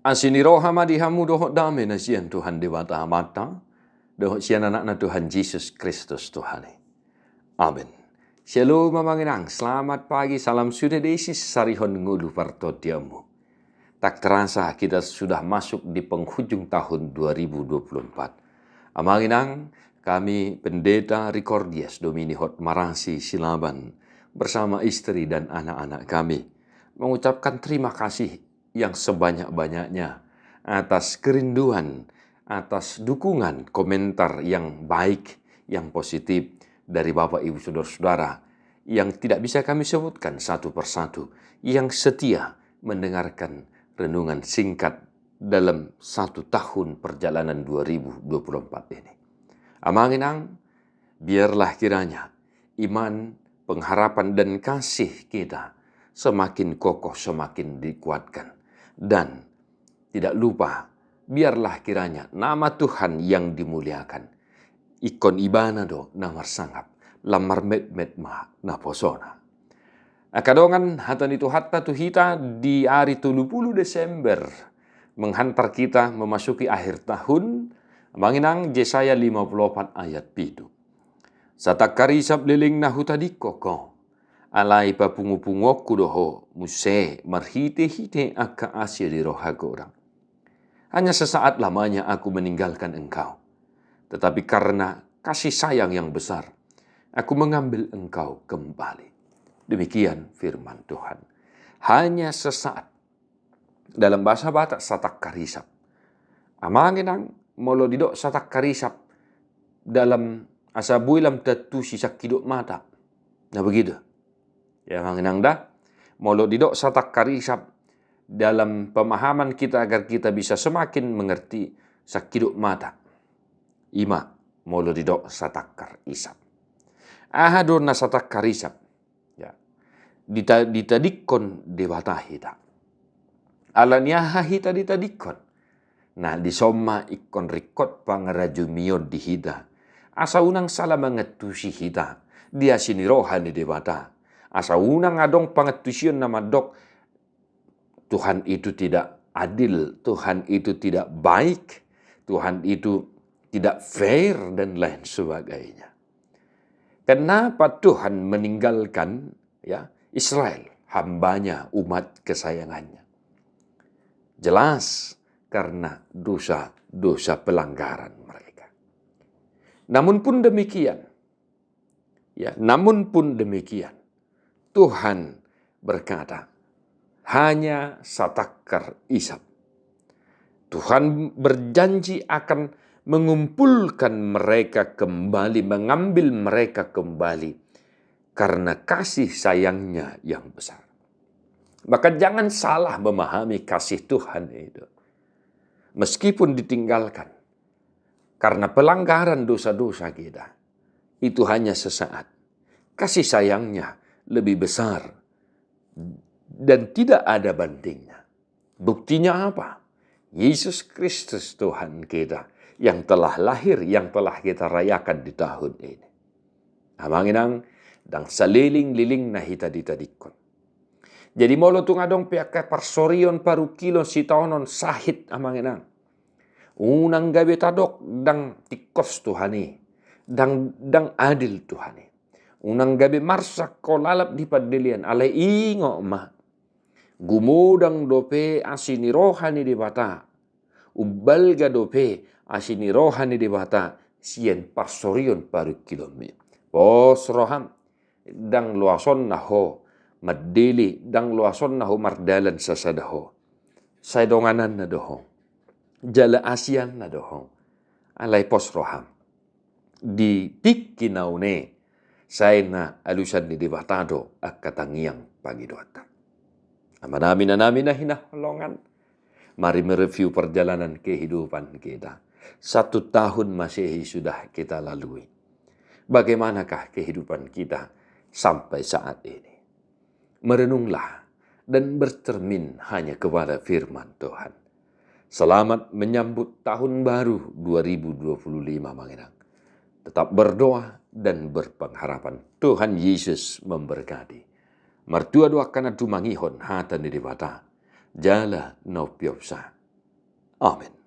Asini roha madihamu doho dame na sian Tuhan dewata amata, doho sian anak na Tuhan Yesus Kristus Tuhan. Amin. Shalom mamanginang, selamat pagi, salam sudah desis sarihon ngulu parto diamu. Tak terasa kita sudah masuk di penghujung tahun 2024. Amanginang, kami pendeta Ricordias Domini Hot Marasi Silaban bersama istri dan anak-anak kami mengucapkan terima kasih yang sebanyak-banyaknya atas kerinduan, atas dukungan, komentar yang baik, yang positif dari Bapak Ibu Saudara-saudara yang tidak bisa kami sebutkan satu persatu, yang setia mendengarkan renungan singkat dalam satu tahun perjalanan 2024 ini. Amanginang, biarlah kiranya iman, pengharapan dan kasih kita semakin kokoh, semakin dikuatkan. Dan tidak lupa, biarlah kiranya nama Tuhan yang dimuliakan. Ikon ibana do namar sangap, lamar met ma naposona. Kadongan hatan itu hatta tuhita di hari 30 Desember menghantar kita memasuki akhir tahun. Manginang Yesaya 54 ayat pitu. Satakari sab liling nahutadi koko. Alai papungu-pungoku doho muse marhite-hite aka asia di rohaga orang. Hanya sesaat lamanya aku meninggalkan engkau. Tetapi karena kasih sayang yang besar, aku mengambil engkau kembali. Demikian firman Tuhan. Hanya sesaat. Dalam bahasa Batak satak karisap. Amanginang molo didok satak karisap dalam asabuilam tatu sisak kidok mata. Nah begitu. Ya manginang dah, molo didok satak karisap dalam pemahaman kita agar kita bisa semakin mengerti sakiduk mata. Ima molo didok satak karisap. Ahador na satak karisap. Ya. Ditadikon dewata hita. Alanya hita ditadikon. Nah disoma ikon rikot pangaraju miod di hita. Asa unang salah mengetusi hita. Dia sini rohani dewata. Asa unang adong pangetusian nama dok, Tuhan itu tidak adil, Tuhan itu tidak baik, Tuhan itu tidak fair dan lain sebagainya. Kenapa Tuhan meninggalkan Israel, hambanya, umat kesayangannya? Jelas karena dosa pelanggaran mereka. Namun pun demikian, Tuhan berkata, hanya satakar isap. Tuhan berjanji akan mengumpulkan mereka kembali, mengambil mereka kembali karena kasih sayangnya yang besar. Maka jangan salah memahami kasih Tuhan itu. Meskipun ditinggalkan karena pelanggaran dosa-dosa kita, itu hanya sesaat. Kasih sayangnya lebih besar dan tidak ada bandingnya. Buktinya apa? Yesus Kristus Tuhan kita yang telah lahir, yang telah kita rayakan di tahun ini. Amanginang dang saliling-liling na hita ditadikon. Jadi molo tungadong pihak parsorion paru kilo sitaonon sahit amanginang. Unang gabi tadok dang tikos Tuhani, dang adil Tuhani. Unang gabi marsak ko lalap di padilian alay ingo ma. Gumudang dope asini rohani di bata. Ubalga dope asini rohani di bata. Sien parsorion paru kilometer. Pos roham. Dang luason na ho. Madili. Dang luason na ho mardalan sa sadaho. Saydonganan na doho. Jala asian na doho. Alay pos roham. Di tikinaw ne. Saya na alusan ni debatado at katangiang pagidota. Marami na namin na hinaholongan. Mari mereview perjalanan kehidupan kita. 1 tahun Masehi sudah kita lalui. Bagaimanakah kehidupan kita sampai saat ini? Merenunglah dan bercermin hanya kepada firman Tuhan. Selamat menyambut tahun baru 2025 manginang. Tetap berdoa dan berpengharapan. Tuhan Yesus memberkati. Martua doa kana dumangihon hata ni dibata. Jala no piopsa. Amin.